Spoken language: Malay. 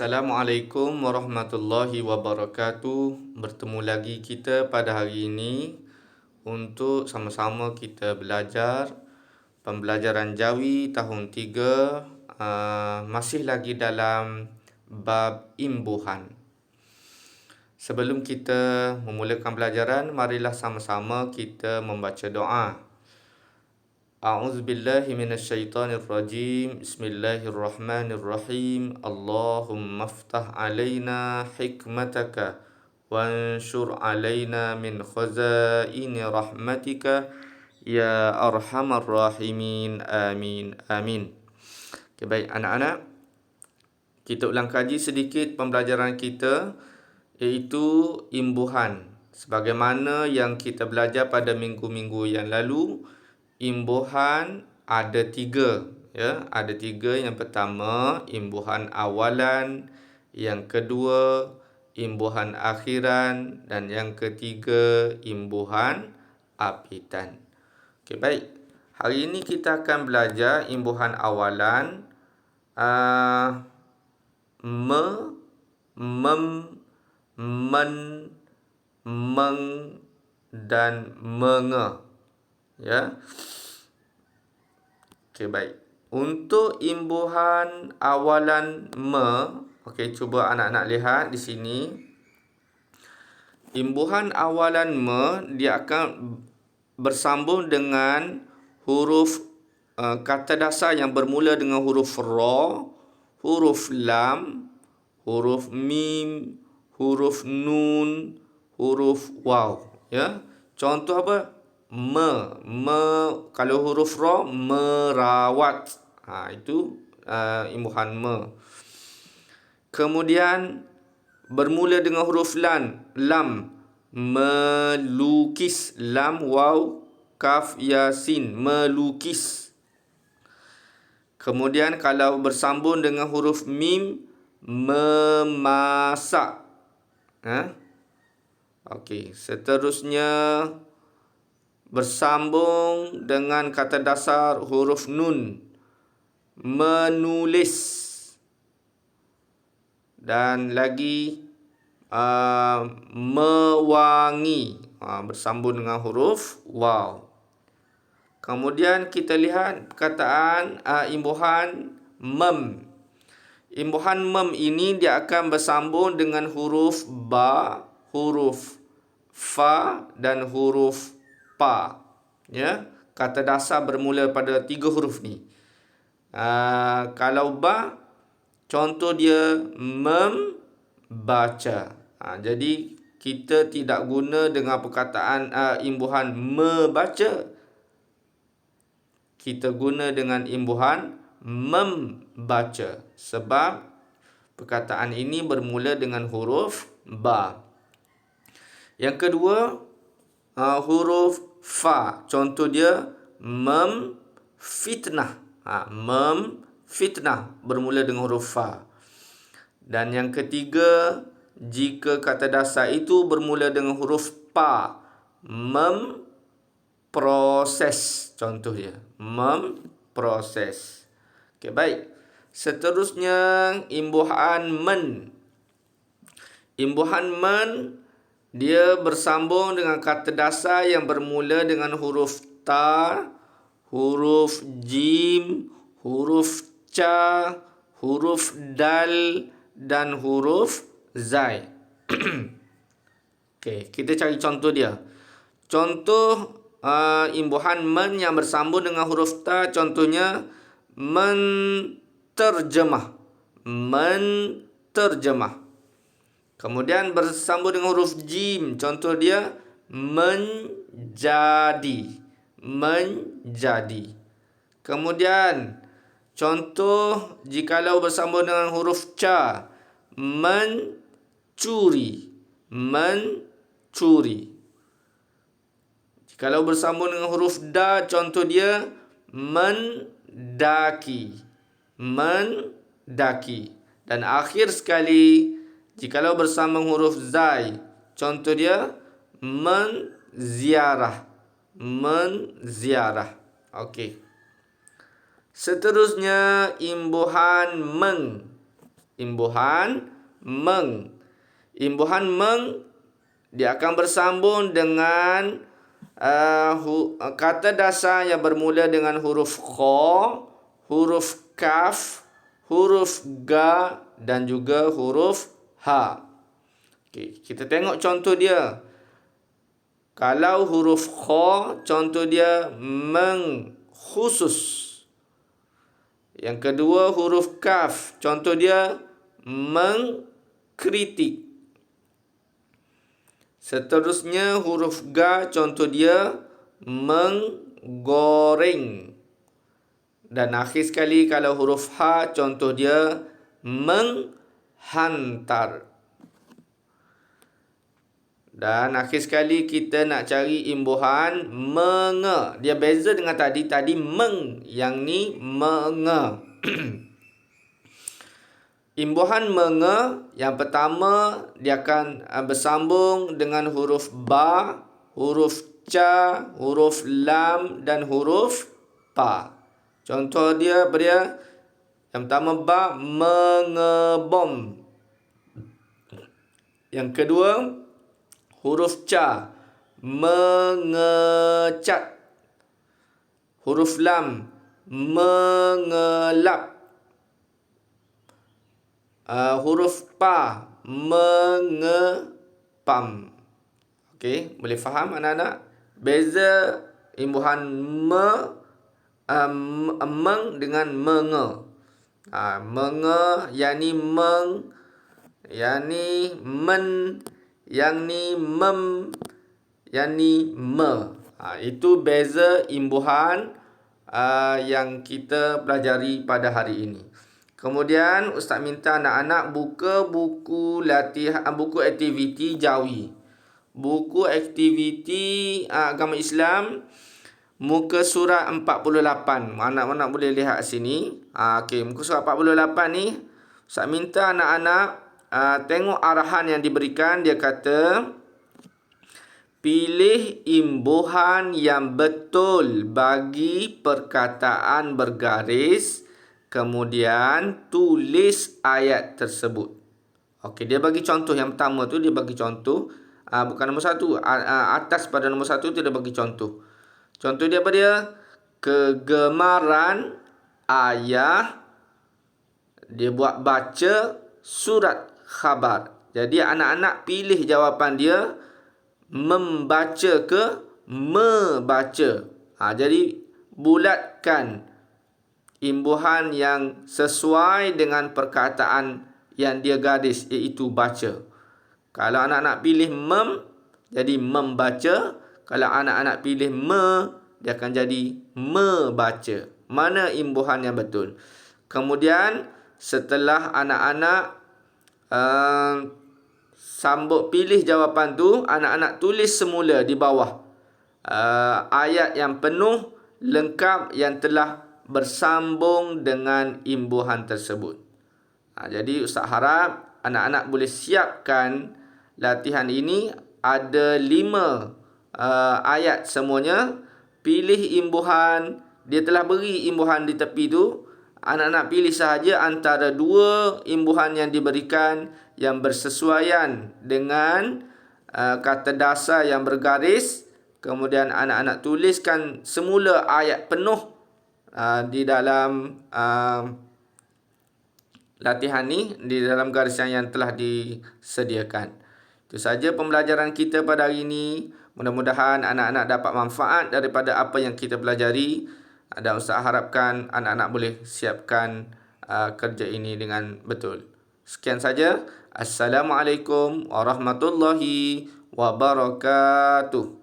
Assalamualaikum warahmatullahi wabarakatuh. Bertemu lagi kita pada hari ini untuk sama-sama kita belajar pembelajaran Jawi tahun 3, masih lagi dalam bab imbuhan. Sebelum kita memulakan pelajaran, marilah sama-sama kita membaca doa. A'udzubillahi minasyaitonirrajim. Bismillahirrahmanirrahim. Allahumma aftah alaina hikmataka wanshur alaina min khazaini rahmatika ya arhamar rahimin. Amin. Amin. Okay, baik anak-anak, kita ulang kaji sedikit pembelajaran kita, iaitu imbuhan. Sebagaimana yang kita belajar pada minggu-minggu yang lalu, imbuhan ada 3, ya. Ada 3. Yang pertama, imbuhan awalan, yang kedua, imbuhan akhiran, dan yang ketiga, imbuhan apitan. Okey, baik. Hari ini kita akan belajar imbuhan awalan, me, mem, men, meng dan menge. Ya. Okey, baik. Untuk imbuhan awalan me, okey, cuba anak-anak lihat di sini. Imbuhan awalan me, dia akan bersambung dengan huruf kata dasar yang bermula dengan huruf ra, huruf lam, huruf mim, huruf nun, huruf waw. Ya. Contoh apa? Me, kalau huruf ra, merawat. Itu imbuhan me. Kemudian bermula dengan huruf lam, melukis. Lam, waw, kaf, ya, sin, melukis. Kemudian kalau bersambung dengan huruf mim, memasak. Okey, seterusnya bersambung dengan kata dasar huruf nun, menulis. Dan lagi mewangi, bersambung dengan huruf waw. Kemudian kita lihat perkataan imbuhan mem. Imbuhan mem ini dia akan bersambung dengan huruf ba, huruf fa dan huruf pa. Ya, kata dasar bermula pada 3 huruf ni. Kalau ba, contoh dia membaca. Jadi kita tidak guna dengan perkataan imbuhan membaca. Kita guna dengan imbuhan membaca, sebab perkataan ini bermula dengan huruf ba. Yang kedua, huruf fa. Contoh dia memfitnah. Memfitnah bermula dengan huruf fa. Dan yang ketiga, jika kata dasar itu bermula dengan huruf pa, memproses. Contoh dia, memproses. Okey, baik. Seterusnya, imbuhan men. Imbuhan men, dia bersambung dengan kata dasar yang bermula dengan huruf ta, huruf jim, huruf ca, huruf dal dan huruf zai. Okey, kita cari contoh dia. Contoh imbuhan men yang bersambung dengan huruf ta, contohnya menterjemah. Menterjemah. Kemudian bersambung dengan huruf jim, contoh dia menjadi. Menjadi. Kemudian contoh jikalau bersambung dengan huruf ca, mencuri. Mencuri. Jikalau bersambung dengan huruf da, contoh dia mendaki. Mendaki. Dan akhir sekali, jikalau bersambung huruf zai, contoh dia menziarah. Menziarah. Okey. Seterusnya imbuhan meng. Imbuhan meng. Imbuhan meng dia akan bersambung dengan kata dasar yang bermula dengan huruf kha, huruf kaf, huruf ga dan juga huruf ha. Okey, kita tengok contoh dia. Kalau huruf kha, contoh dia meng khusus. Yang kedua huruf kaf, contoh dia mengkritik. Seterusnya huruf ga, contoh dia menggoreng. Dan akhir sekali kalau huruf ha, contoh dia menghantar. Dan akhir sekali kita nak cari imbuhan menge. Dia beza dengan tadi. Tadi meng, yang ni menge. Imbuhan menge yang pertama dia akan bersambung dengan huruf ba, huruf ca, huruf lam dan huruf pa. Contoh dia apa dia? Yang pertama ba, mengebom. Yang kedua huruf ca, mengecat. Huruf lam, mengelap. Huruf pa, mengepam. Okey, boleh faham anak-anak? Beza imbuhan meng dengan menge. Menge yang ni meng, yang ni men, yang ni mem, yang ni me. Itu beza imbuhan yang kita pelajari pada hari ini. Kemudian Ustaz minta anak-anak buka buku latihan, buku aktiviti Jawi. Buku aktiviti agama Islam muka surat 48. Anak-anak boleh lihat sini. Okey, muka surat 48 ni Ustaz minta anak-anak tengok arahan yang diberikan. Dia kata pilih imbuhan yang betul bagi perkataan bergaris. Kemudian tulis ayat tersebut. Okey, dia bagi contoh yang pertama tu, dia bagi contoh. Bukan nombor satu. Atas pada nombor satu tu dia bagi contoh. Contoh dia apa dia? Kegemaran ayah. Dia buat baca surat khabar. Jadi anak-anak pilih jawapan dia. Membaca ke membaca. Jadi bulatkan imbuhan yang sesuai dengan perkataan yang dia garis, iaitu baca. Kalau anak-anak pilih jadi membaca. Kalau anak-anak pilih dia akan jadi membaca. Mana imbuhan yang betul? Kemudian setelah anak-anak sambut pilih jawapan tu, anak-anak tulis semula di bawah ayat yang penuh lengkap yang telah bersambung dengan imbuhan tersebut. Jadi Ustaz harap anak-anak boleh siapkan latihan ini. Ada 5 ayat semuanya. Pilih imbuhan. Dia telah beri imbuhan di tepi tu. Anak-anak pilih sahaja antara 2 imbuhan yang diberikan yang bersesuaian dengan kata dasar yang bergaris. Kemudian anak-anak tuliskan semula ayat penuh di dalam latihan ni, di dalam garisan yang telah disediakan. Itu saja pembelajaran kita pada hari ini. Mudah-mudahan anak-anak dapat manfaat daripada apa yang kita pelajari. Dan Ustaz harapkan anak-anak boleh siapkan kerja ini dengan betul. Sekian saja. Assalamualaikum warahmatullahi wabarakatuh.